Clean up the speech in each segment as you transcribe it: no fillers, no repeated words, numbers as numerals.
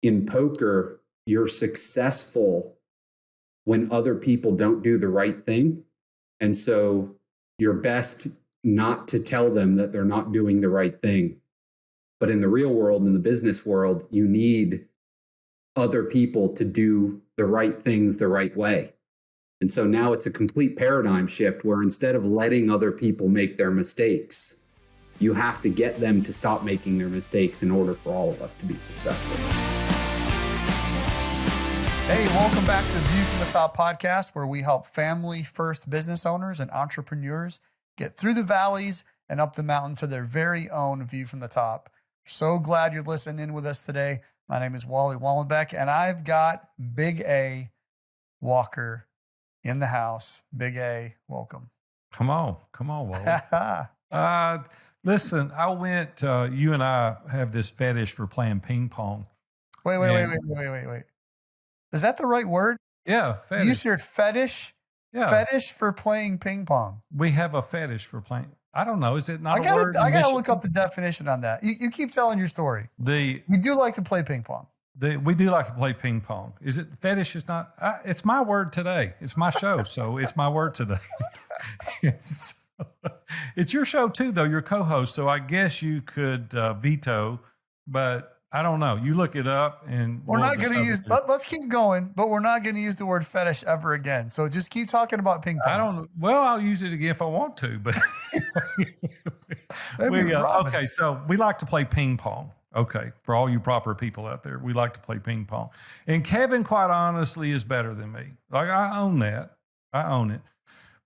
in poker, you're successful when other people don't do the right thing. And so you're best not to tell them that they're not doing the right thing. But in the real world, in the business world, you need other people to do the right things the right way. And so now it's a complete paradigm shift where instead of letting other people make their mistakes, you have to get them to stop making their mistakes in order for all of us to be successful. Hey, welcome back to View from the Top podcast, where we help family-first business owners and entrepreneurs get through the valleys and up the mountain to their very own view from the top. So glad you're listening in with us today. My name is Wally Wallenbeck, and I've got Big A Walker in the house. Big A, welcome. Come on, Wally. Listen, I went, you and I have this fetish for playing ping pong. Wait. Is that the right word? Yeah, fetish. You said fetish? Yeah. Fetish for playing ping pong. We have a fetish for playing. I don't know. Is it not a word? I got to look up the definition on that. You keep telling your story. We do like to play ping pong. We do like to play ping pong. Is it fetish? Is not. It's my word today. It's my show, so it's my word today. It's your show too, though. You're co-host, so I guess you could veto, but I don't know. You look it up, and we're not going to use. Let's keep going, but we're not going to use the word fetish ever again. So just keep talking about ping pong. I'll use it again if I want to, but okay. So we like to play ping pong. Okay, for all you proper people out there, we like to play ping pong, and Kevin, quite honestly, is better than me. Like, I own that. I own it.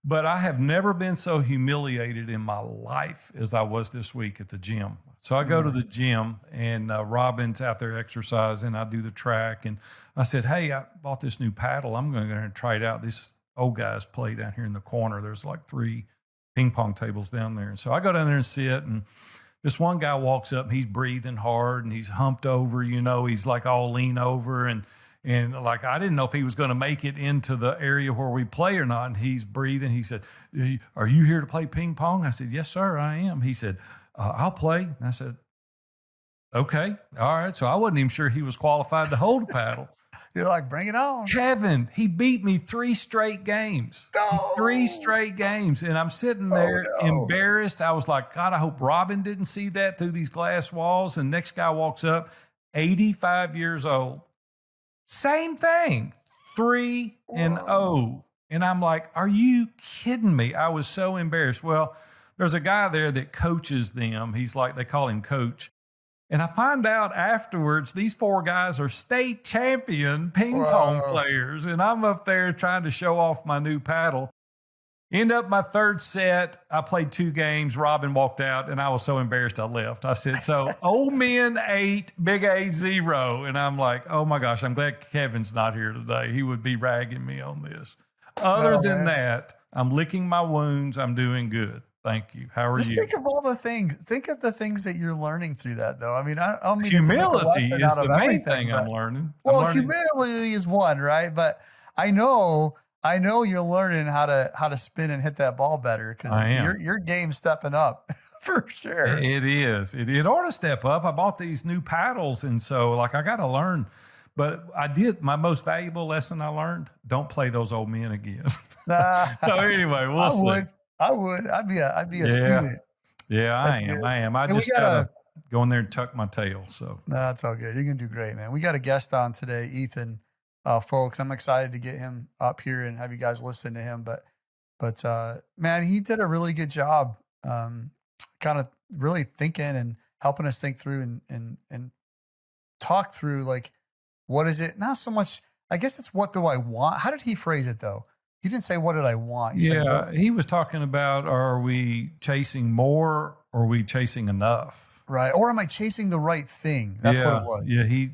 But I have never been so humiliated in my life as I was this week at the gym. So I go to the gym, and Robin's out there exercising. I do the track, and I said, hey, I bought this new paddle. I'm going to go and try it out. These old guys play down here in the corner. There's like 3 ping pong tables down there. And so I go down there and sit, and this one guy walks up, and he's breathing hard, and he's humped over, he's like all lean over, and like, I didn't know if he was going to make it into the area where we play or not. And he's breathing. He said, are you here to play ping pong? I said, yes, sir, I am. He said, I'll play. And I said, okay. All right. So I wasn't even sure he was qualified to hold a paddle. You're like, bring it on. Kevin, he beat me 3 straight games. No. 3 straight games. And I'm sitting there embarrassed. I was like, God, I hope Robin didn't see that through these glass walls. And next guy walks up, 85 years old. Same thing, 3-0. And I'm like, are you kidding me? I was so embarrassed. Well, there's a guy there that coaches them. He's like, they call him coach. And I find out afterwards, these 4 guys are state champion ping pong players. And I'm up there trying to show off my new paddle. End up my 3rd set. I played 2 games. Robin walked out, and I was so embarrassed I left. I said, so old men 8, Big A 0. And I'm like, oh my gosh, I'm glad Kevin's not here today. He would be ragging me on this. Other than that, I'm licking my wounds. I'm doing good. Thank you. How are you? Think of all the things. Think of the things that you're learning through that, though. I mean, I don't mean humility is the main thing I'm learning. Well, humility is one, right? But I know you're learning how to spin and hit that ball better, because your game's stepping up for sure. It is. It ought to step up. I bought these new paddles, and so like I got to learn. But I did. My most valuable lesson I learned: don't play those old men again. So anyway, we'll see. I would. I'd be a student. Yeah, I am. I just gotta go in there and tuck my tail. So that's all good. You're gonna do great, man. We got a guest on today, Ethan. Foulkes. I'm excited to get him up here and have you guys listen to him. But man, he did a really good job, kind of really thinking and helping us think through and talk through, like, what is it? Not so much, I guess it's what do I want? How did he phrase it though? He didn't say, what did I want? He was talking about, are we chasing more or are we chasing enough? Right. Or am I chasing the right thing? That's what it was. Yeah. He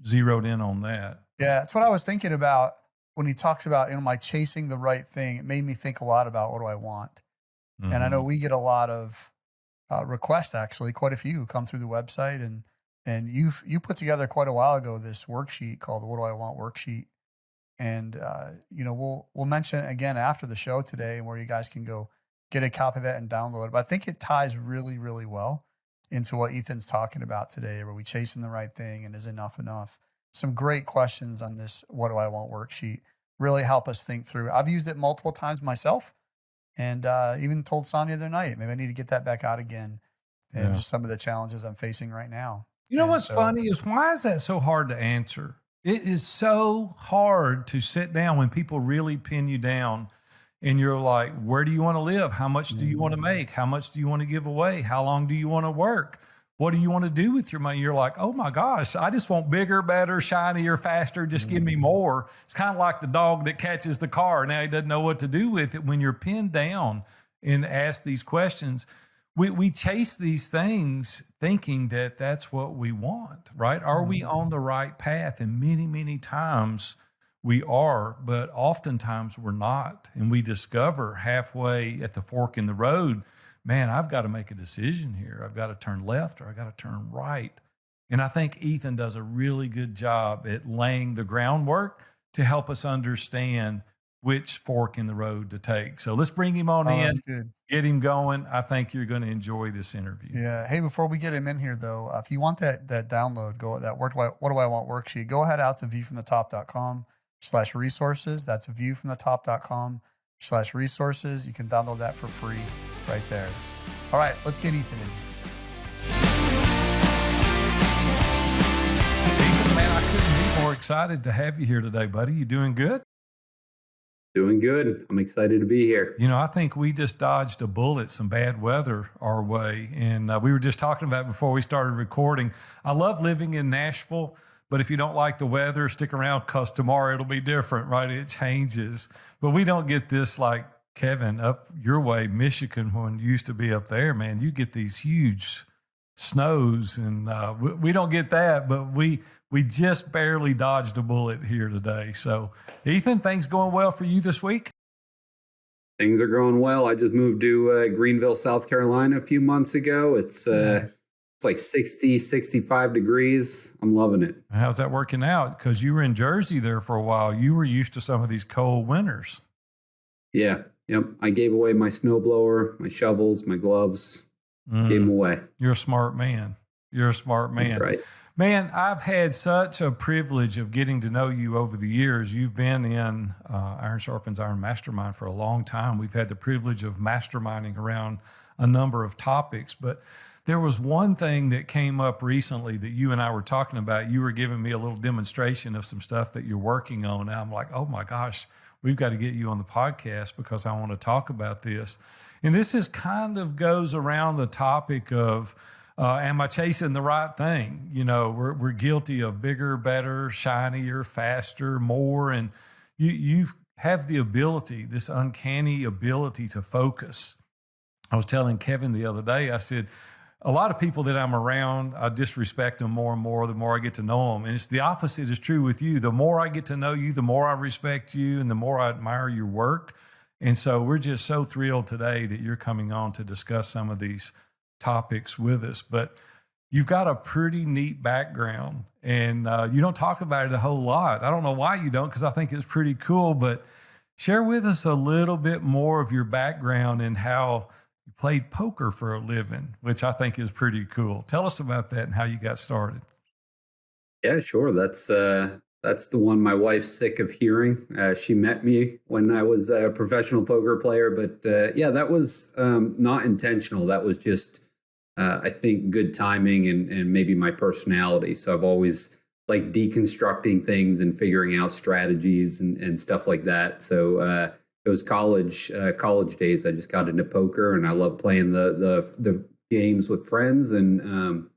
zeroed in on that. Yeah, that's what I was thinking about when he talks about, am I chasing the right thing? It made me think a lot about, what do I want? Mm-hmm. And I know we get a lot of requests, actually, quite a few come through the website. And you put together quite a while ago this worksheet called the What Do I Want worksheet. And, we'll mention it again after the show today, where you guys can go get a copy of that and download it. But I think it ties really, really well into what Ethan's talking about today. Are we chasing the right thing, and is enough enough? some great questions on this "What do I want" worksheet. Really help us think through. I've used it multiple times myself, and even told Sonia the other night, maybe I need to get that back out again, and just some of the challenges I'm facing right now. You know And what's so, funny is, why is that so hard to answer? It is so hard to sit down when people really pin you down and you're like, where do you want to live? How much do you want to make? How much do you want to give away? How long do you want to work? What do you want to do with your money? You're like, oh my gosh, I just want bigger, better, shinier, faster. Just give me more. It's kind of like the dog that catches the car. Now he doesn't know what to do with it. When you're pinned down and asked these questions, we chase these things thinking that that's what we want, right? Are we on the right path? And many, many times we are, but oftentimes we're not. And we discover halfway at the fork in the road, man, I've got to make a decision here. I've got to turn left or I got to turn right. And I think Ethan does a really good job at laying the groundwork to help us understand which fork in the road to take. So let's bring him on in, that's good. get him going. I think you're going to enjoy this interview. Yeah. Hey, before we get him in here though, if you want that download, what do I want worksheet, go ahead out to viewfromthetop.com/resources. That's viewfromthetop.com/resources. You can download that for free right there. All right, let's get Ethan in here. Ethan, man, I couldn't be more excited to have you here today, buddy. You doing good? Doing good. I'm excited to be here. You know, I think we just dodged a bullet, some bad weather our way. And we were just talking about it before we started recording. I love living in Nashville, but if you don't like the weather, stick around because tomorrow it'll be different, right? It changes. But we don't get this like Kevin up your way, Michigan, when you used to be up there, man. You get these huge snows and we don't get that, but we just barely dodged a bullet here today. So Ethan, things going well for you this week? Things are going well. I just moved to Greenville, South Carolina a few months ago. It's like 60, 65 degrees. I'm loving it. How's that working out? Because you were in Jersey there for a while. You were used to some of these cold winters. Yeah. Yep. I gave away my snowblower, my shovels, my gloves. Gave them away. You're a smart man. You're a smart man. That's right. Man, I've had such a privilege of getting to know you over the years. You've been in Iron Sharpens Iron Mastermind for a long time. We've had the privilege of masterminding around a number of topics, but there was one thing that came up recently that you and I were talking about. You were giving me a little demonstration of some stuff that you're working on. And I'm like, oh my gosh, we've got to get you on the podcast because I want to talk about this. And this is kind of goes around the topic of, am I chasing the right thing? You know, we're guilty of bigger, better, shinier, faster, more. And you have the ability, this uncanny ability to focus. I was telling Kevin the other day, I said, a lot of people that I'm around, I disrespect them more and more the more I get to know them. And it's the opposite is true with you. The more I get to know you, the more I respect you and the more I admire your work. And so we're just so thrilled today that you're coming on to discuss some of these topics with us. But you've got a pretty neat background and you don't talk about it a whole lot. I don't know why you don't, because I think it's pretty cool. But share with us a little bit more of your background and how you played poker for a living, which I think is pretty cool. Tell us about that and how you got started. Yeah, sure. That's the one my wife's sick of hearing. She met me when I was a professional poker player, but yeah, that was not intentional. That was just, I think, good timing and maybe my personality. So I've always liked deconstructing things and figuring out strategies and stuff like that. So it was college days. I just got into poker and I love playing the games with friends. And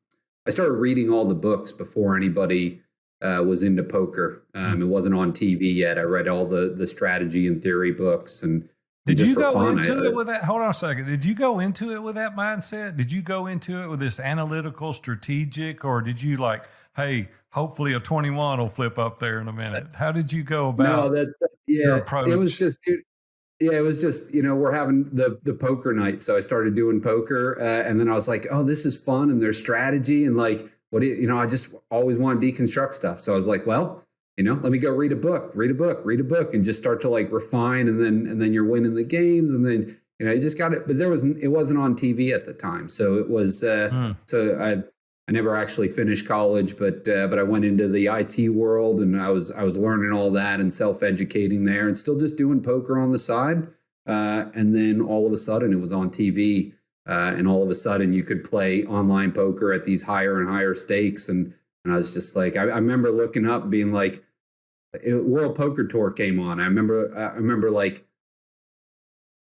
I started reading all the books before anybody was into poker. It wasn't on TV yet. I read all the strategy and theory books. And did you go into it with that? Hold on a second. Did you go into it with that mindset? Did you go into it with this analytical, strategic, or did you like, hey, hopefully a 21 will flip up there in a minute? How did you go about your approach? It was just, we're having the poker night. So I started doing poker and then I was like, oh, this is fun. And there's strategy and like, I just always want to deconstruct stuff. So I was like, well, let me go read a book and just start to like refine. And then you're winning the games. And then, you just got it. But it wasn't on TV at the time. So it was, so I never actually finished college, but I went into the IT world, and I was learning all that and self-educating there, and still just doing poker on the side. And then all of a sudden, it was on TV, and all of a sudden, you could play online poker at these higher and higher stakes. And I was just like, I remember looking up, being like, World Poker Tour came on. I remember like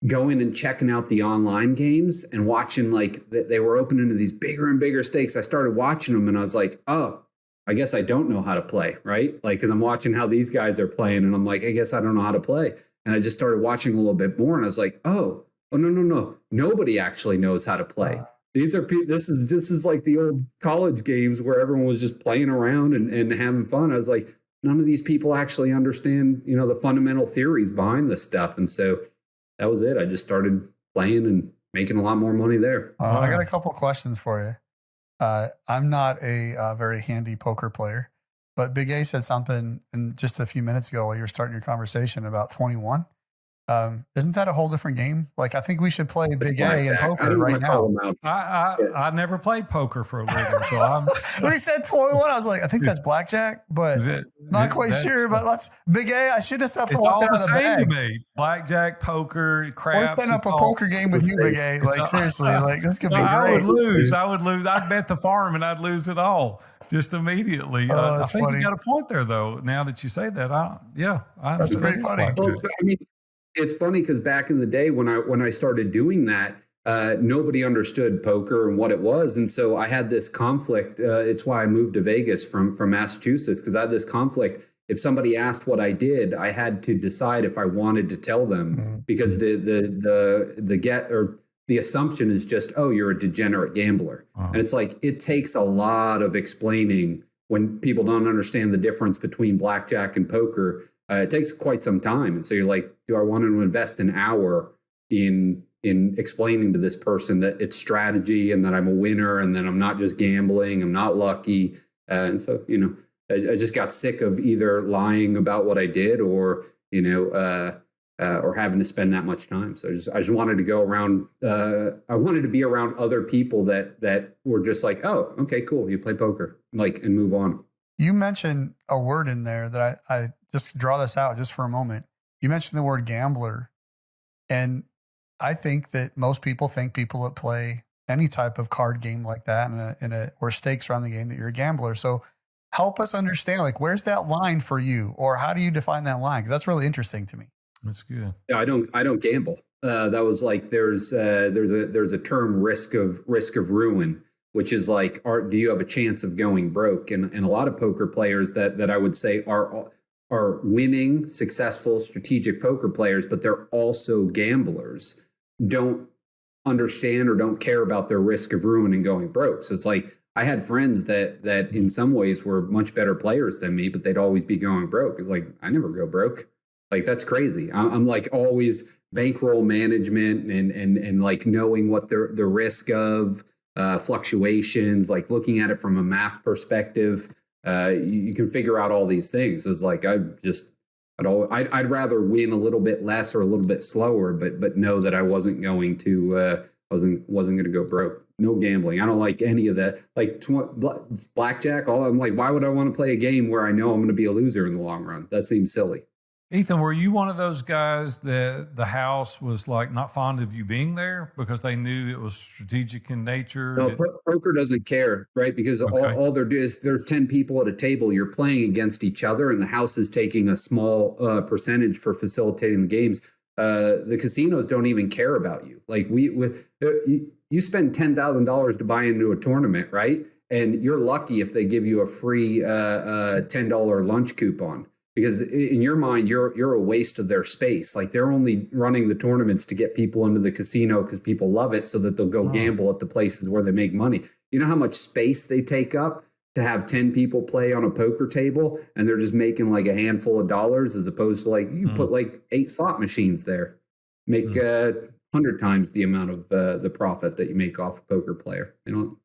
going and checking out the online games and watching, like, they were opening to these bigger and bigger stakes. I started watching them, and I was like, oh, I guess I don't know how to play, right? Like, because I'm watching how these guys are playing, and I'm like, I guess I don't know how to play. And I just started watching a little bit more, and I was like, oh, no. Nobody actually knows how to play. This is like the old college games where everyone was just playing around and having fun. I was like, none of these people actually understand, the fundamental theories behind this stuff. And so that was it. I just started playing and making a lot more money there. I got a couple questions for you. I'm not a very handy poker player, but Big A said something just a few minutes ago while you were starting your conversation about 21. Isn't that a whole different game? Like, I think we should play Big A in poker right now. I never played poker for a living, so I'm. When he said 21, I was like, I think that's blackjack, but not quite sure. But let's Big A. I should have said it's all the same to me. Blackjack, poker, craps. We're setting up a poker game with you, Big A. Like, seriously, like, this could be great. I would lose. I'd bet the farm and I'd lose it all just immediately. I think funny. You got a point there, though. Now that you say that, that's pretty funny. It's funny because back in the day when I started doing that, nobody understood poker and what it was, and so I had this conflict. It's why I moved to Vegas from Massachusetts, because I had this conflict. If somebody asked what I did, I had to decide if I wanted to tell them, because the assumption is just, oh, you're a degenerate gambler, and it's like it takes a lot of explaining when people don't understand the difference between blackjack and poker. It takes quite some time. And so you're like, do I want to invest an hour in explaining to this person that it's strategy and that I'm a winner and that I'm not just gambling, I'm not lucky. And so, I just got sick of either lying about what I did or having to spend that much time. So I just wanted to go around. I wanted to be around other people that were just like, oh, okay, cool. You play poker, and move on. You mentioned a word in there that I just draw this out just for a moment. You mentioned the word gambler. And I think that most people think people that play any type of card game like that or stakes around the game, that you're a gambler. So help us understand, like, where's that line for you, or how do you define that line? Because that's really interesting to me. That's good. Yeah, I don't gamble. That was like, there's a term, risk of ruin, which is like, do you have a chance of going broke? And a lot of poker players that I would say are winning, successful, strategic poker players, but they're also gamblers, don't understand or don't care about their risk of ruin and going broke. So it's like, I had friends that in some ways were much better players than me, but they'd always be going broke. It's like, I never go broke. Like, that's crazy. I'm like always bankroll management and like knowing what the risk of fluctuations, like looking at it from a math perspective. You can figure out all these things. It's like, I'd rather win a little bit less or a little bit slower, but know that I wasn't going to wasn't going to go broke. No gambling. I don't like any of that. Like blackjack. I'm like, why would I want to play a game where I know I'm going to be a loser in the long run? That seems silly. Ethan, were you one of those guys that the house was like not fond of you being there because they knew it was strategic in nature? No, poker doesn't care, right? Because all they're doing is there's 10 people at a table. You're playing against each other, and the house is taking a small percentage for facilitating the games. The casinos don't even care about you. Like you spend $10,000 to buy into a tournament, right? And you're lucky if they give you a free $10 lunch coupon. Because in your mind, you're a waste of their space. Like, they're only running the tournaments to get people into the casino because people love it, so that they'll go gamble at the places where they make money. You know how much space they take up to have 10 people play on a poker table, and they're just making like a handful of dollars, as opposed to like, you put like 8 slot machines there, make 100 times the amount of the profit that you make off a poker player. They don't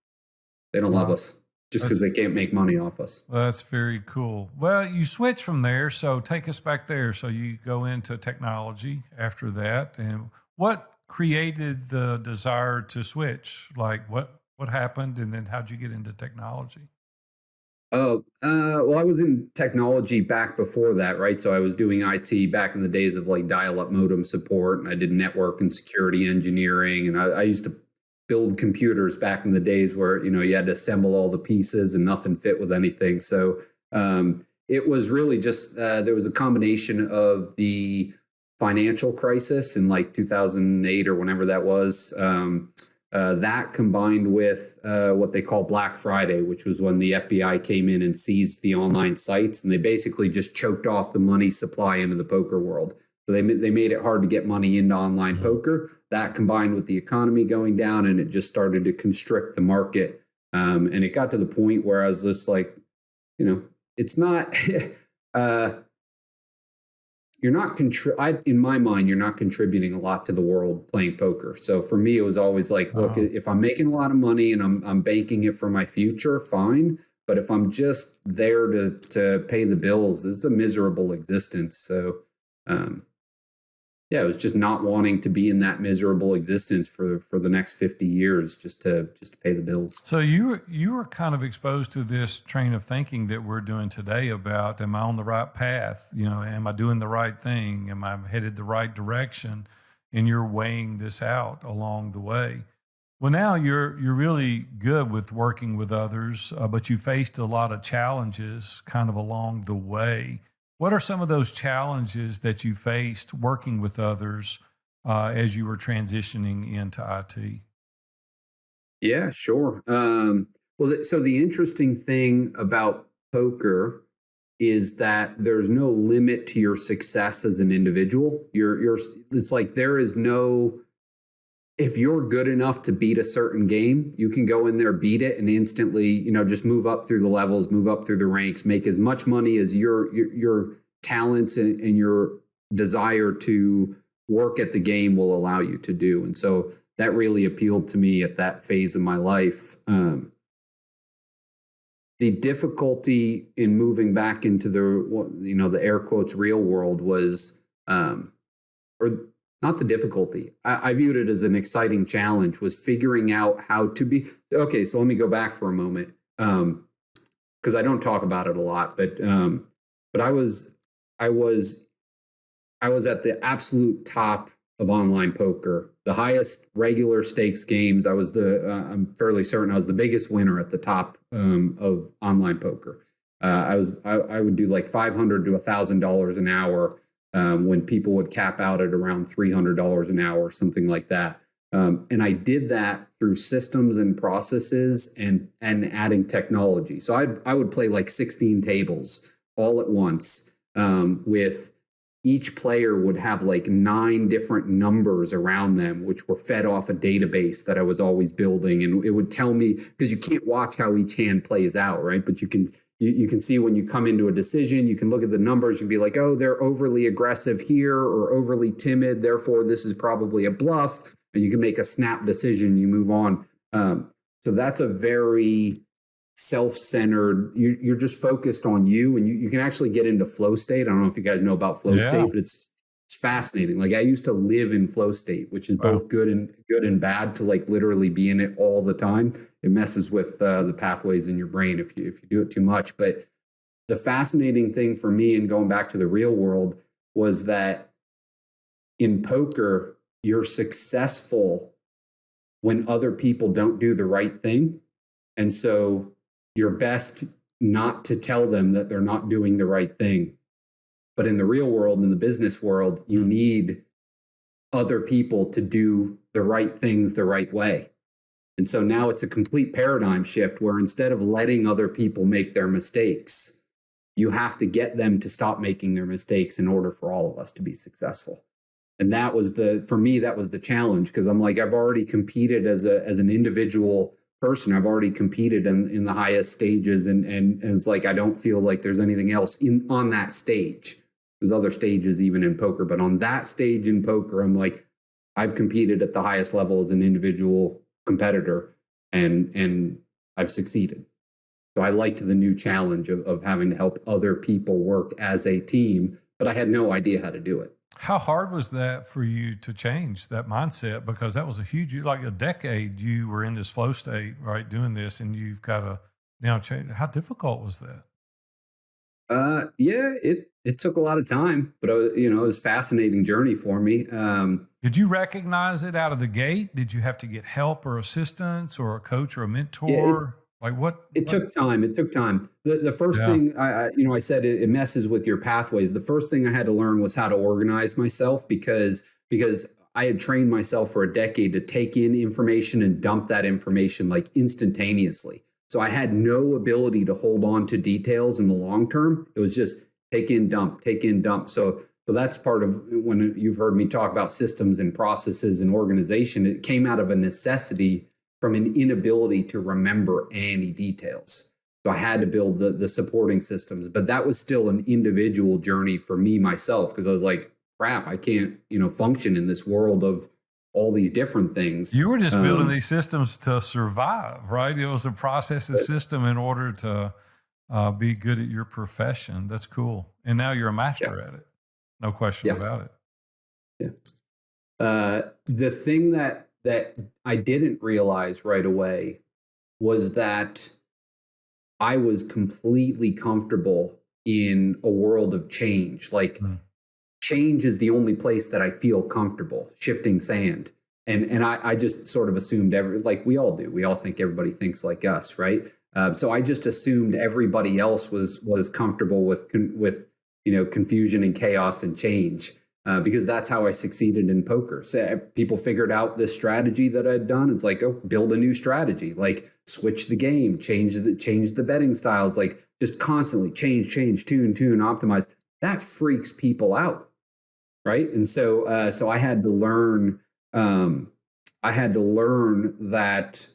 love us. Just because they can't make money off us. That's very cool. Well, you switch from there, so take us back there. So you go into technology after that. And what created the desire to switch? Like, what What happened, and then how'd you get into technology? Well, I was in technology back before that, right? So I was doing IT back in the days of like dial-up modem support, and I did network and security engineering, and I used to build computers back in the days where you had to assemble all the pieces and nothing fit with anything. So it was really just there was a combination of the financial crisis in like 2008 or whenever that was. That combined with what they call Black Friday, which was when the FBI came in and seized the online sites, and they basically just choked off the money supply into the poker world. So they made it hard to get money into online poker. That combined with the economy going down, and it just started to constrict the market. And it got to the point where I was just like, it's not. You're not in my mind, you're not contributing a lot to the world playing poker. So for me, it was always like, look, if I'm making a lot of money and I'm banking it for my future, fine. But if I'm just there to pay the bills, it's a miserable existence. So it was just not wanting to be in that miserable existence for the next 50 years just to pay the bills. So you were kind of exposed to this train of thinking that we're doing today about, am I on the right path? Am I doing the right thing? Am I headed the right direction? And you're weighing this out along the way. Well, now you're really good with working with others, but you faced a lot of challenges kind of along the way. What are some of those challenges that you faced working with others as you were transitioning into IT? Yeah, sure. So the interesting thing about poker is that there's no limit to your success as an individual. It's like there is no. If you're good enough to beat a certain game, you can go in there, beat it, and instantly, just move up through the levels, move up through the ranks, make as much money as your talents and your desire to work at the game will allow you to do. And so that really appealed to me at that phase of my life. The difficulty in moving back into the air quotes real world was, or not the difficulty. I viewed it as an exciting challenge, was figuring out how to be. Okay, so let me go back for a moment, because I don't talk about it a lot. But I was at the absolute top of online poker, the highest regular stakes games. I'm fairly certain I was the biggest winner at the top of online poker. I would do like $500 to $1,000 an hour. When people would cap out at around $300 an hour, something like that. And I did that through systems and processes and adding technology. So I would play like 16 tables all at once, with each player would have like 9 different numbers around them, which were fed off a database that I was always building. And it would tell me, because you can't watch how each hand plays out, right? But you can see when you come into a decision, you can look at the numbers and be like, oh, they're overly aggressive here or overly timid. Therefore, this is probably a bluff. And you can make a snap decision. You move on. So that's a very self-centered, you're just focused on you, and you can actually get into flow state. I don't know if you guys know about flow state, but it's fascinating. Like I used to live in flow state, which is both good and bad, to like literally be in it all the time. It messes with the pathways in your brain if you do it too much. But the fascinating thing for me, and going back to the real world, was that in poker, you're successful when other people don't do the right thing. And so you're best not to tell them that they're not doing the right thing. But in the real world, in the business world, you need other people to do the right things the right way. And so now it's a complete paradigm shift where instead of letting other people make their mistakes, you have to get them to stop making their mistakes in order for all of us to be successful. And that was for me, that was the challenge, because I'm like, I've already competed as an individual person. I've already competed in the highest stages, and it's like I don't feel like there's anything else on that stage. There's other stages even in poker, but on that stage in poker, I'm like, I've competed at the highest level as an individual competitor, and I've succeeded. So I liked the new challenge of having to help other people work as a team, but I had no idea how to do it. How hard was that for you to change that mindset? Because that was a huge, like a decade you were in this flow state, right? Doing this, and you've got to now change. How difficult was that? Yeah, it took a lot of time, but it was a fascinating journey for me. Did you recognize it out of the gate? Did you have to get help or assistance or a coach or a Yeah, mentor? Like what? it took time. It took time. The first Yeah. thing I said it messes with your pathways. The first thing I had to learn was how to organize myself because I had trained myself for a decade to take in information and dump that information like instantaneously. So I had no ability to hold on to details in the long term. It was just take in, dump, take in, dump. So that's part of when you've heard me talk about systems and processes and organization. It came out of a necessity from an inability to remember any details. So I had to build the supporting systems, but that was still an individual journey for me myself because I was like, crap, I can't, function in this world of all these different things. You were just building these systems to survive, right? It was a process and system in order to be good at your profession. That's cool. And now you're a master at it. No question about it. Yeah. The thing that I didn't realize right away was that I was completely comfortable in a world of change. Like change is the only place that I feel comfortable, shifting sand. And I just sort of assumed like we all do. We all think everybody thinks like us, right? So I just assumed everybody else was comfortable with confusion and chaos and change. Because that's how I succeeded in poker. So people figured out this strategy that I'd done. It's like, build a new strategy, like switch the game, change the betting styles, like just constantly change, tune, optimize. That freaks people out, right? And so I had to learn. I had to learn that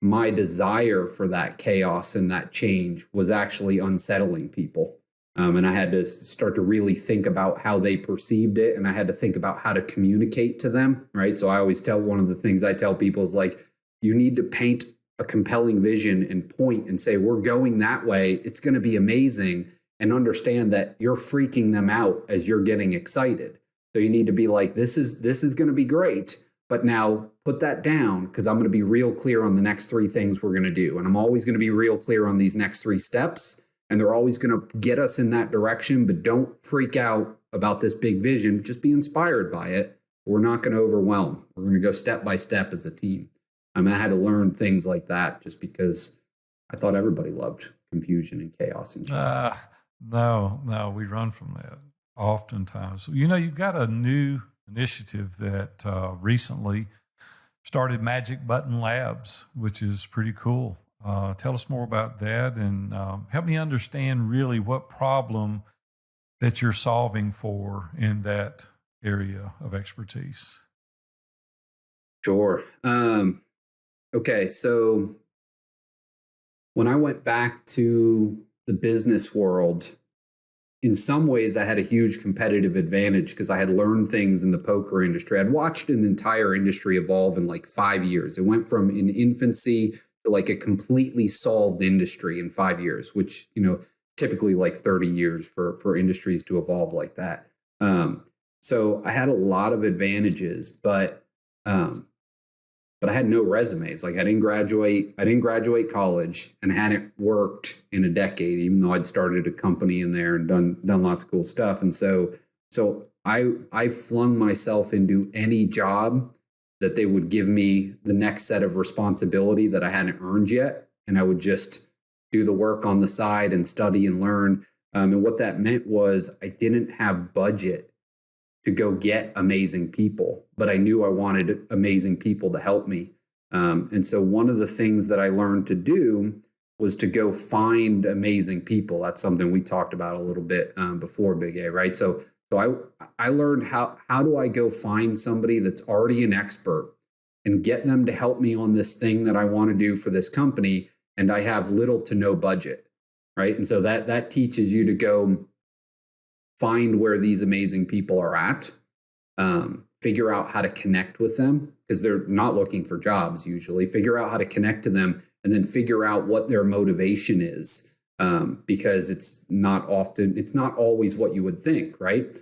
my desire for that chaos and that change was actually unsettling people. And I had to start to really think about how they perceived it. And I had to think about how to communicate to them. Right. So I always one of the things I tell people is like, you need to paint a compelling vision and point and say, we're going that way. It's going to be amazing. And understand that you're freaking them out as you're getting excited. So you need to be like, this is going to be great. But now put that down because I'm going to be real clear on the next 3 things we're going to do. And I'm always going to be real clear on these next 3 steps. And they're always going to get us in that direction, but don't freak out about this big vision. Just be inspired by it. We're not going to overwhelm. We're going to go step by step as a team. I had to learn things like that just because I thought everybody loved confusion and chaos and change. No, we run from that oftentimes. You've got a new initiative that recently started Magic Button Labs, which is pretty cool. Tell us more about that and help me understand really what problem that you're solving for in that area of expertise. Sure. Okay. So when I went back to the business world, in some ways I had a huge competitive advantage because I had learned things in the poker industry. I'd watched an entire industry evolve in like 5 years. It went from in infancy to like a completely solved industry in 5 years, which, typically like 30 years for industries to evolve like that. So I had a lot of advantages, but I had no resumes. Like I didn't graduate college and hadn't worked in a decade, even though I'd started a company in there and done lots of cool stuff. And so I flung myself into any job that they would give me the next set of responsibility that I hadn't earned yet. And I would just do the work on the side and study and learn. And what that meant was I didn't have budget to go get amazing people, but I knew I wanted amazing people to help me. And so one of the things that I learned to do was to go find amazing people. That's something we talked about a little bit before, Big A, right? So I learned how do I go find somebody that's already an expert and get them to help me on this thing that I want to do for this company, and I have little to no budget, right? And so that teaches you to go find where these amazing people are at, figure out how to connect with them because they're not looking for jobs usually, figure out how to connect to them, and then figure out what their motivation is. Because it's not always what you would think, right?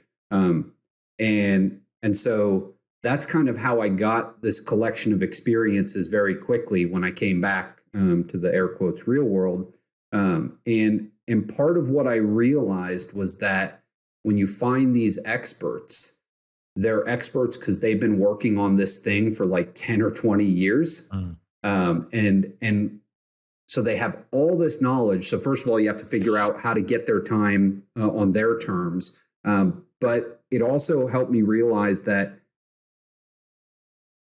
And so that's kind of how I got this collection of experiences very quickly when I came back to the air quotes real world. And part of what I realized was that when you find these experts, they're experts because they've been working on this thing for like 10 or 20 years. And so they have all this knowledge. So first of all, you have to figure out how to get their time on their terms. But it also helped me realize that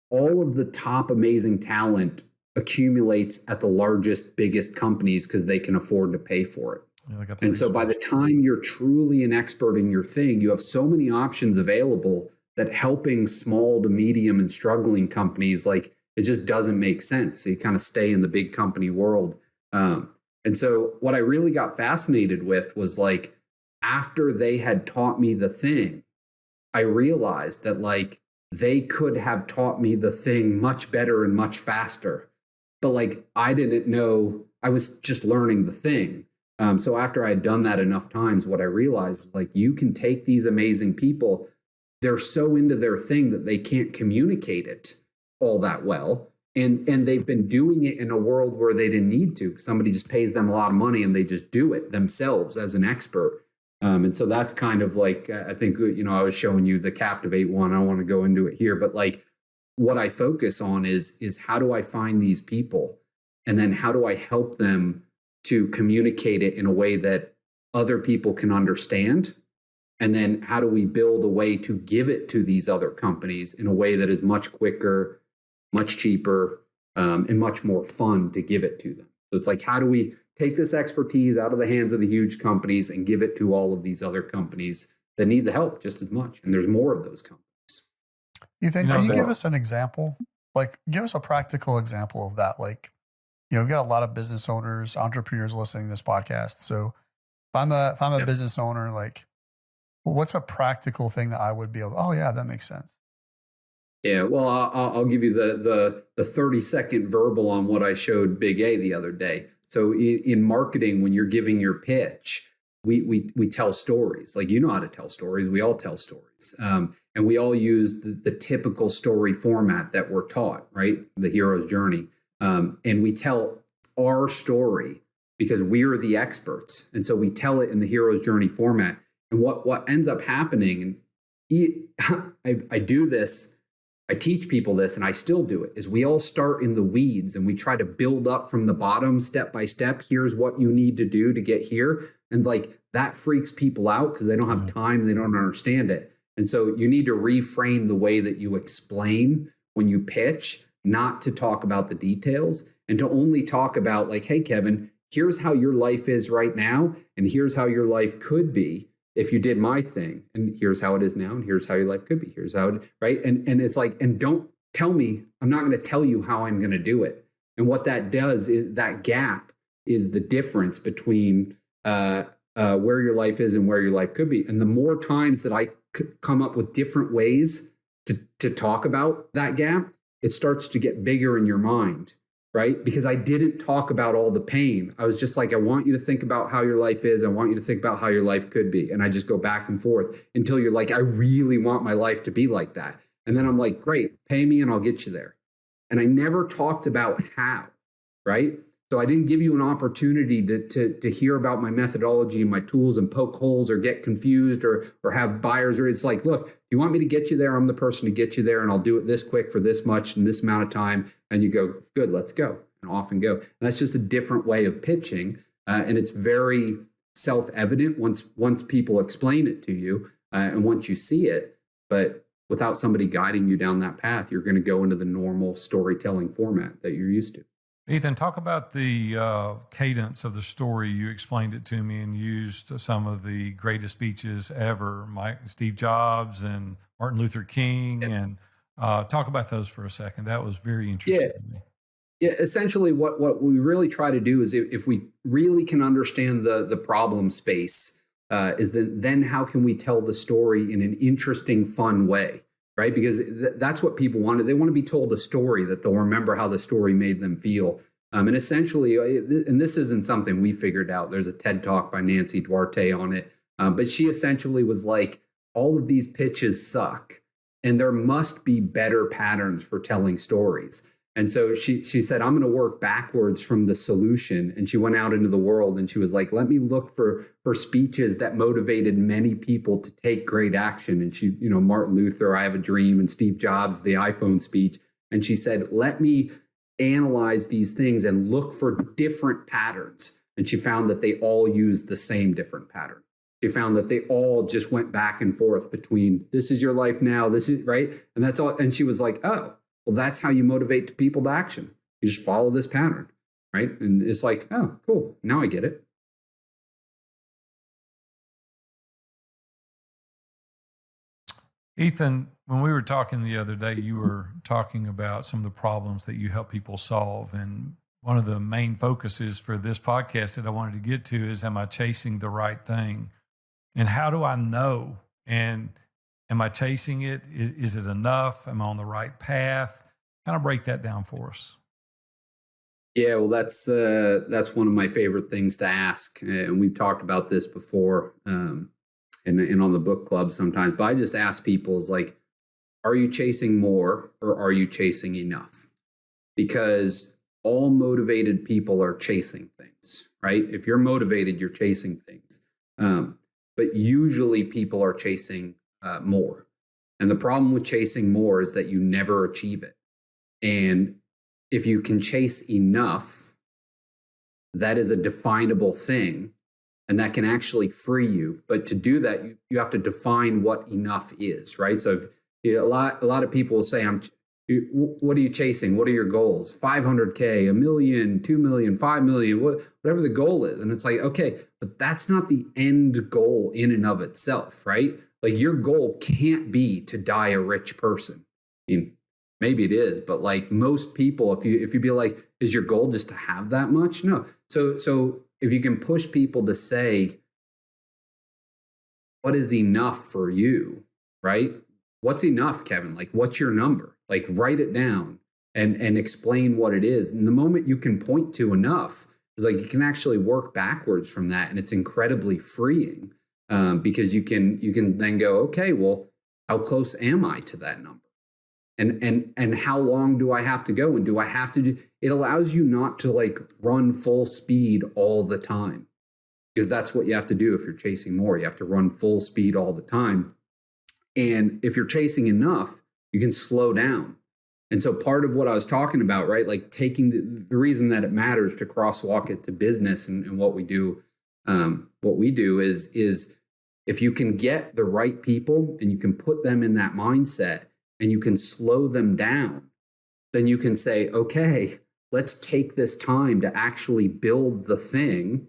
all of the top amazing talent accumulates at the largest, biggest companies because they can afford to pay for it. Yeah, and so by the time you're truly an expert in your thing, you have so many options available that helping small to medium and struggling companies, like, it just doesn't make sense. So you kind of stay in the big company world. And so what I really got fascinated with was, like, after they had taught me the thing, I realized that, like, they could have taught me the thing much better and much faster. But, like, I didn't know, I was just learning the thing. So after I had done that enough times, what I realized was, like, you can take these amazing people, they're so into their thing that they can't communicate it all that well. And they've been doing it in a world where they didn't need to. Somebody just pays them a lot of money and they just do it themselves as an expert. And so that's kind of like, I think, I was showing you the Captivate one. I don't want to go into it here, but, like, what I focus on is how do I find these people? And then how do I help them to communicate it in a way that other people can understand? And then how do we build a way to give it to these other companies in a way that is much quicker, much cheaper, and much more fun to give it to them? So it's like, how do we take this expertise out of the hands of the huge companies and give it to all of these other companies that need the help just as much? And there's more of those companies. Ethan, can you give us an example? Like, give us a practical example of that. Like, we've got a lot of business owners, entrepreneurs listening to this podcast. So if I'm a business owner, like, what's a practical thing that I would be able to, oh yeah, that makes sense. Yeah, well, I'll give you the 30-second verbal on what I showed Big A the other day. So in marketing, when you're giving your pitch, we tell stories. Like, you know how to tell stories. We all tell stories. And we all use the typical story format that we're taught, right? The hero's journey. And we tell our story because we're the experts. And so we tell it in the hero's journey format. And what ends up happening, and I do this, I teach people this, and I still do it, is we all start in the weeds and we try to build up from the bottom step by step. Here's what you need to do to get here. And, like, that freaks people out because they don't have time, they don't understand it. And so you need to reframe the way that you explain when you pitch, not to talk about the details and to only talk about, like, hey, Kevin, here's how your life is right now. And here's how your life could be if you did my thing, and here's how it is now, and here's how your life could be. Here's how it, right? And it's like, and don't tell me, I'm not going to tell you how I'm going to do it. And what that does is, that gap is the difference between where your life is and where your life could be. And the more times that I come up with different ways to talk about that gap, it starts to get bigger in your mind. Right? Because I didn't talk about all the pain. I was just like, I want you to think about how your life is. I want you to think about how your life could be. And I just go back and forth until you're like, I really want my life to be like that. And then I'm like, great, pay me and I'll get you there. And I never talked about how, right? So I didn't give you an opportunity to hear about my methodology and my tools and poke holes or get confused or have buyers. Or it's like, look, you want me to get you there? I'm the person to get you there, and I'll do it this quick for this much in this amount of time. And you go, good, let's go, and off and go. And that's just a different way of pitching. And it's very self-evident once people explain it to you and once you see it. But without somebody guiding you down that path, you're going to go into the normal storytelling format that you're used to. Ethan, talk about the cadence of the story. You explained it to me and used some of the greatest speeches ever, Steve Jobs and Martin Luther King. Yeah. And talk about those for a second. That was very interesting to me. Yeah, essentially what we really try to do is, if we really can understand the problem space, is then how can we tell the story in an interesting, fun way? Right? Because that's what people wanted. They want to be told a story that they'll remember how the story made them feel. And essentially, and this isn't something we figured out. There's a TED Talk by Nancy Duarte on it. But she essentially was like, all of these pitches suck, and there must be better patterns for telling stories. And so she said, I'm going to work backwards from the solution. And she went out into the world and she was like, let me look for speeches that motivated many people to take great action. And she, Martin Luther, I Have a Dream, and Steve Jobs, the iPhone speech. And she said, let me analyze these things and look for different patterns. And she found that they all used the same different pattern. She found that they all just went back and forth between, this is your life now, this is right. And that's all. And she was like, oh, well, that's how you motivate people to action. You just follow this pattern, right? And it's like, oh, cool. Now I get it. Ethan, when we were talking the other day, you were talking about some of the problems that you help people solve. And one of the main focuses for this podcast that I wanted to get to is, am I chasing the right thing? And how do I know? And am I chasing it? Is it enough? Am I on the right path? Kind of break that down for us. Yeah, well, that's one of my favorite things to ask. And we've talked about this before and on the book club sometimes. But I just ask people is like, are you chasing more or are you chasing enough? Because all motivated people are chasing things, right? If you're motivated, you're chasing things. But usually people are chasing more. And the problem with chasing more is that you never achieve it. And if you can chase enough, that is a definable thing, and that can actually free you. But to do that, you have to define what enough is, right? So if, a lot of people will say, what are you chasing? What are your goals? 500K, 1 million, 2 million, 5 million, whatever the goal is. And it's like, okay, but that's not the end goal in and of itself, right? Like your goal can't be to die a rich person. I mean, maybe it is, but like most people, if you be like, is your goal just to have that much? No. So if you can push people to say, what is enough for you, right? What's enough, Kevin? Like, what's your number? Like, write it down and explain what it is. And the moment you can point to enough, is like you can actually work backwards from that, and it's incredibly freeing because you can then go, okay, well, how close am I to that number? And how long do I have to go? And do I have to do? It allows you not to like run full speed all the time, because that's what you have to do if you're chasing more. You have to run full speed all the time. And if you're chasing enough, you can slow down. And so part of what I was talking about, right, like taking the reason that it matters to crosswalk it to business and what we do is if you can get the right people and you can put them in that mindset and you can slow them down, then you can say, okay, let's take this time to actually build the thing,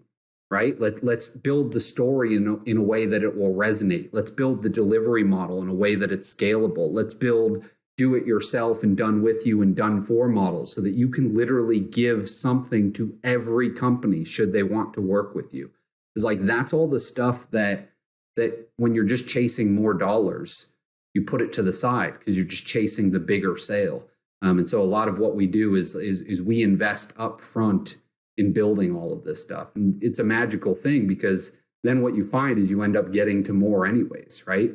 right? Let's build the story in a way that it will resonate. Let's build the delivery model in a way that it's scalable. Let's build do it yourself and done with you and done for models so that you can literally give something to every company should they want to work with you. It's like, that's all the stuff that when you're just chasing more dollars, you put it to the side because you're just chasing the bigger sale. And so a lot of what we do is we invest up front in building all of this stuff. And it's a magical thing because then what you find is you end up getting to more anyways, right?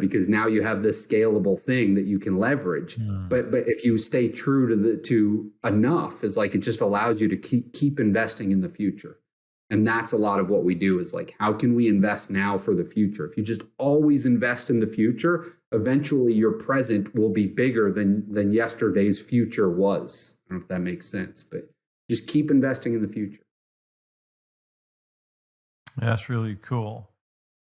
Because now you have this scalable thing that you can leverage. But if you stay true to enough, it's like it just allows you to keep investing in the future. And that's a lot of what we do is like, how can we invest now for the future? If you just always invest in the future, eventually your present will be bigger than yesterday's future was. I don't know if that makes sense, but just keep investing in the future. That's really cool.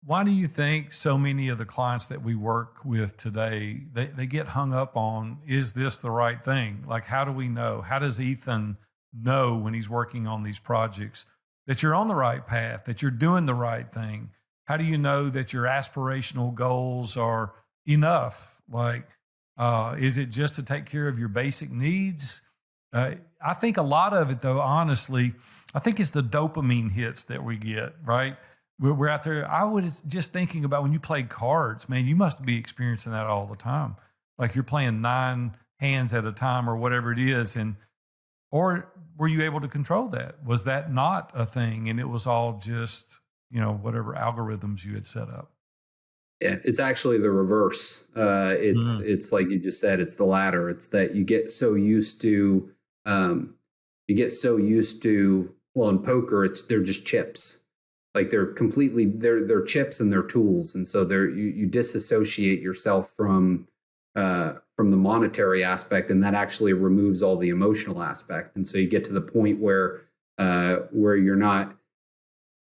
Why do you think so many of the clients that we work with today, they get hung up on, is this the right thing? Like, how do we know? How does Ethan know when he's working on these projects that you're on the right path, that you're doing the right thing? How do you know that your aspirational goals are enough? Like, is it just to take care of your basic needs? I think a lot of it, though, honestly, I think it's the dopamine hits that we get, right? We're out there. I was just thinking about when you play cards, man, you must be experiencing that all the time. Like you're playing 9 hands at a time or whatever it is. Or were you able to control that? Was that not a thing? And it was all just, whatever algorithms you had set up? Yeah, it's actually the reverse. It's like you just said, it's the latter. It's that you get so used to, well, in poker, they're just chips. Like they're chips and they're tools. And so you disassociate yourself from the monetary aspect, and that actually removes all the emotional aspect. And so you get to the point where you're not,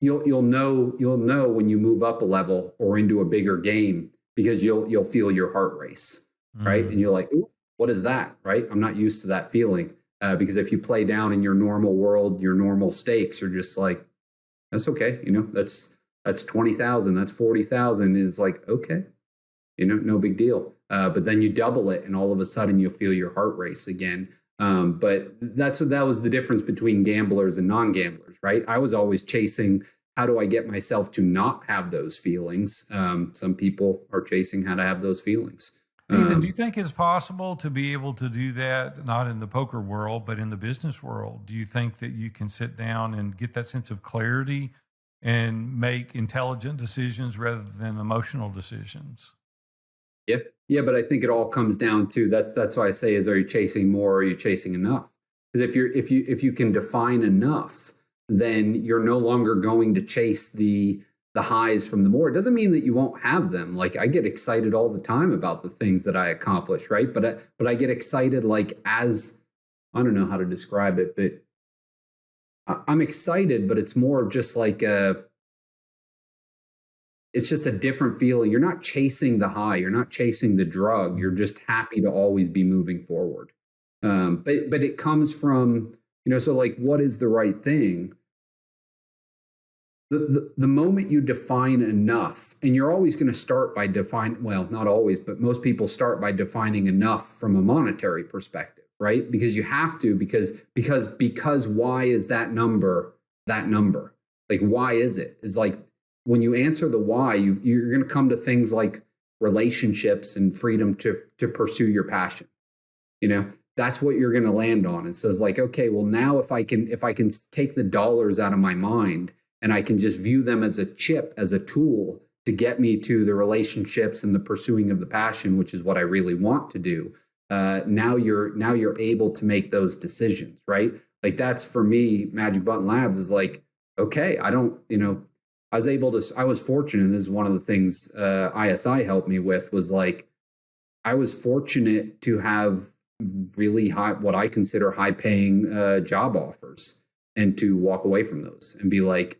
you'll know when you move up a level or into a bigger game, because you'll feel your heart race, right? And you're like, ooh, what is that? Right? I'm not used to that feeling. Because if you play down in your normal world, your normal stakes, you're just like, that's okay. That's 20,000, that's 40,000 is like, okay, no big deal. But then you double it and all of a sudden you'll feel your heart race again. But that was the difference between gamblers and non-gamblers, right? I was always chasing, how do I get myself to not have those feelings? Some people are chasing how to have those feelings. Ethan, do you think it's possible to be able to do that, not in the poker world, but in the business world? Do you think that you can sit down and get that sense of clarity and make intelligent decisions rather than emotional decisions? Yeah, but I think it all comes down to, that's why I say, are you chasing more or are you chasing enough? Because if you can define enough, then you're no longer going to chase the highs from the more. It doesn't mean that you won't have them. Like, I get excited all the time about the things that I accomplish, right? But I get excited, like, as, I don't know how to describe it, but I'm excited, but it's more of just like it's just a different feeling. You're not chasing the high. You're not chasing the drug. You're just happy to always be moving forward. But it comes from, so like, what is the right thing? The moment you define enough, and you're always going to start by well, not always, but most people start by defining enough from a monetary perspective, right? Because you have to, because why is that number that number? Like, why is it? Is like, when you answer the why, you're going to come to things like relationships and freedom to pursue your passion. That's what you're going to land on. And so it's like, okay, well, now if I can take the dollars out of my mind and I can just view them as a chip, as a tool to get me to the relationships and the pursuing of the passion, which is what I really want to do. Now you're able to make those decisions, right? Like, that's, for me, Magic Button Labs is like, okay, I was fortunate. And this is one of the things ISI helped me with, was like, I was fortunate to have really high, what I consider high paying job offers, and to walk away from those and be like,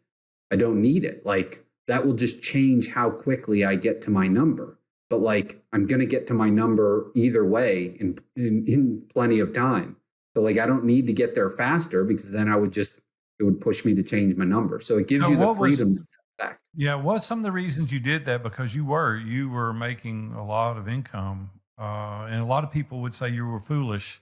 I don't need it. Like, that will just change how quickly I get to my number. But like, I'm going to get to my number either way in plenty of time. So like, I don't need to get there faster, because then it would push me to change my number. So it gives you the freedom to step back. Yeah. What's some of the reasons you did that? Because you were making a lot of income. And a lot of people would say you were foolish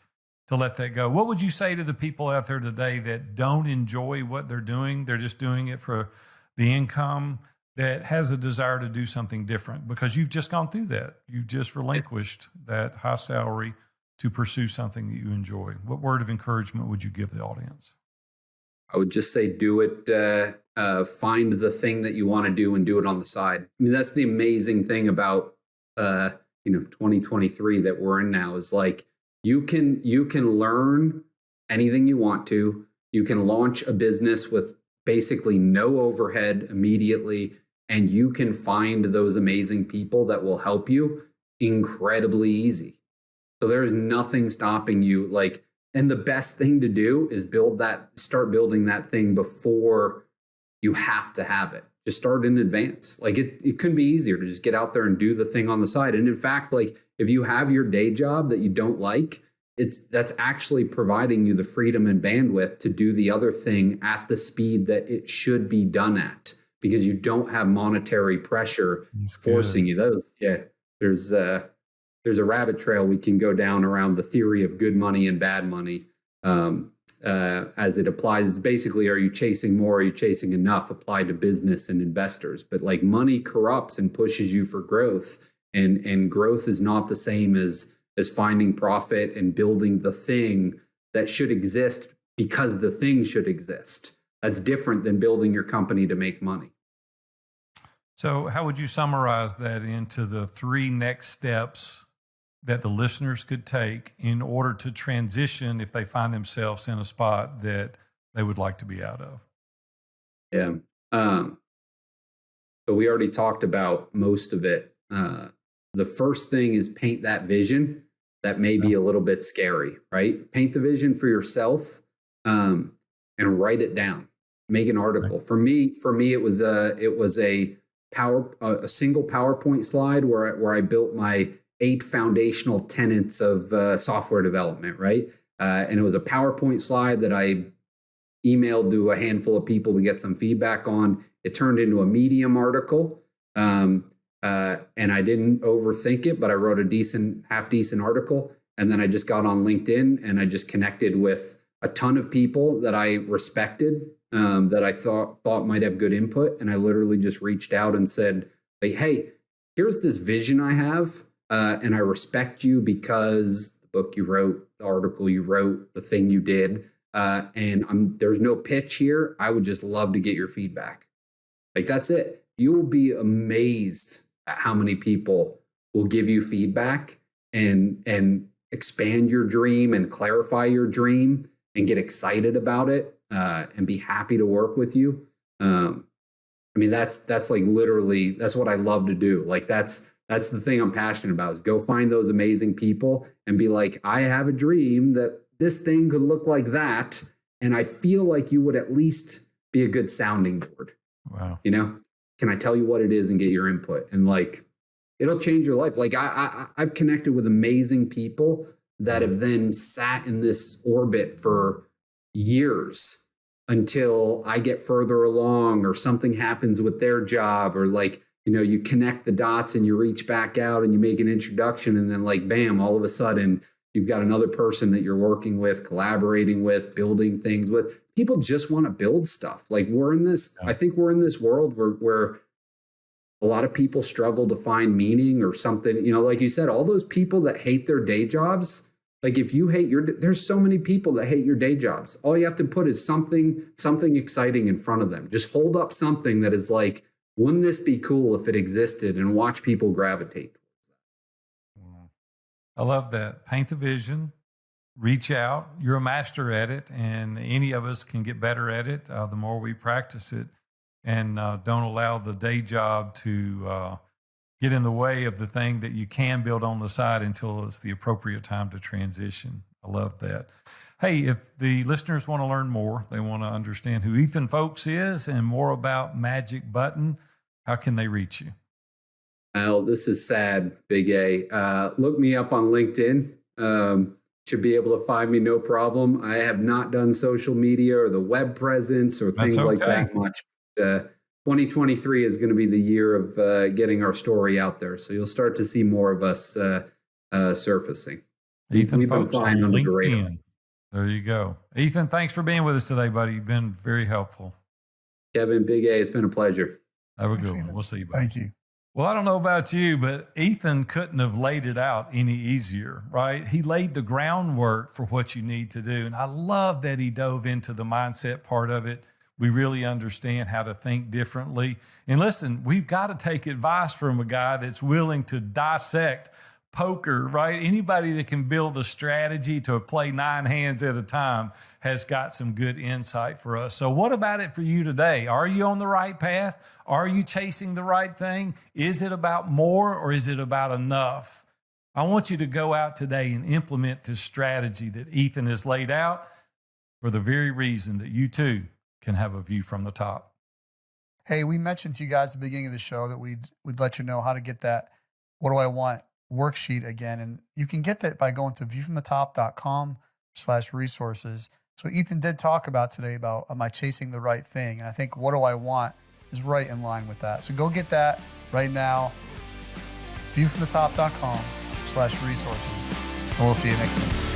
to let that go. What would you say to the people out there today that don't enjoy what they're doing? They're just doing it for the income, that has a desire to do something different, because you've just gone through that. You've just relinquished that high salary to pursue something that you enjoy. What word of encouragement would you give the audience? I would just say, do it. Find the thing that you want to do and do it on the side. I mean, that's the amazing thing about 2023 that we're in now, is like, you can learn anything you want to. You can launch a business with basically no overhead immediately, and you can find those amazing people that will help you incredibly easy. So there's nothing stopping you. Like, and the best thing to do is start building that thing before you have to have it. Just start in advance. Like, it couldn't be easier to just get out there and do the thing on the side. And in fact, like, if you have your day job that you don't like, that's actually providing you the freedom and bandwidth to do the other thing at the speed that it should be done at, because you don't have monetary pressure forcing you. There's a rabbit trail we can go down around the theory of good money and bad money. As it applies, it's basically, are you chasing more? Are you chasing enough? Applied to business and investors. But like, money corrupts and pushes you for growth, and growth is not the same as finding profit and building the thing that should exist because the thing should exist. That's different than building your company to make money. So how would you summarize that into the 3 next steps that the listeners could take in order to transition if they find themselves in a spot that they would like to be out of? Yeah. But we already talked about most of it. The first thing is paint that vision. That may be a little bit scary, right? Paint the vision for yourself, and write it down. Make an article. Right. For me, it was a single PowerPoint slide where I built my 8 foundational tenets of software development, right? And it was a PowerPoint slide that I emailed to a handful of people to get some feedback on. It turned into a Medium article. And I didn't overthink it, but I wrote a half decent article. And then I just got on LinkedIn and I just connected with a ton of people that I respected, that I thought might have good input. And I literally just reached out and said, like, hey, here's this vision I have. And I respect you because the book you wrote, the article you wrote, the thing you did. And there's no pitch here. I would just love to get your feedback. Like, that's it. You will be amazed at how many people will give you feedback and expand your dream and clarify your dream and get excited about it, and be happy to work with you. I mean, that's like literally, that's what I love to do. Like, that's the thing I'm passionate about, is go find those amazing people and be like, I have a dream that this thing could look like that. And I feel like you would at least be a good sounding board. Wow. You know, can I tell you what it is and get your input? And like, it'll change your life. Like I've connected with amazing people that have then sat in this orbit for years until I get further along or something happens with their job, or like, you know, you connect the dots and you reach back out and you make an introduction, and then like, bam, all of a sudden you've got another person that you're working with, collaborating with, building things with. People just want to build stuff. Like, I think we're in this world where a lot of people struggle to find meaning or something. You know, like you said, all those people that hate their day jobs, like if you hate there's so many people that hate your day jobs. All you have to put is something exciting in front of them. Just hold up something that is like, wouldn't this be cool if it existed, and watch people gravitate towards that. I love that. Paint the vision, reach out. You're a master at it, and any of us can get better at it the more we practice it, and don't allow the day job to get in the way of the thing that you can build on the side until it's the appropriate time to transition. I love that. Hey, if the listeners want to learn more, they want to understand who Ethan Foulkes is and more about Magic Button, how can they reach you? Well, this is sad, Big A. Look me up on LinkedIn. Should be able to find me, no problem. I have not done social media or the web presence or things like that much. 2023 is going to be the year of getting our story out there. So you'll start to see more of us surfacing. Ethan Foulkes on LinkedIn. There you go. Ethan, thanks for being with us today, buddy. You've been very helpful. Kevin, Big A, it's been a pleasure. Have a good one. We'll see you, buddy. Thank you. Well, I don't know about you, but Ethan couldn't have laid it out any easier, right? He laid the groundwork for what you need to do. And I love that he dove into the mindset part of it. We really understand how to think differently. And listen, we've got to take advice from a guy that's willing to dissect poker, right? Anybody that can build a strategy to play 9 hands at a time has got some good insight for us. So what about it for you today? Are you on the right path? Are you chasing the right thing? Is it about more, or is it about enough? I want you to go out today and implement this strategy that Ethan has laid out for the very reason that you too can have a view from the top. Hey, we mentioned to you guys at the beginning of the show that we'd let you know how to get that "What Do I Want" worksheet again. And you can get that by going to viewfromthetop.com/resources. So Ethan did talk about today about, am I chasing the right thing? And I think "What Do I Want" is right in line with that. So go get that right now. Viewfromthetop.com/resources. And we'll see you next time.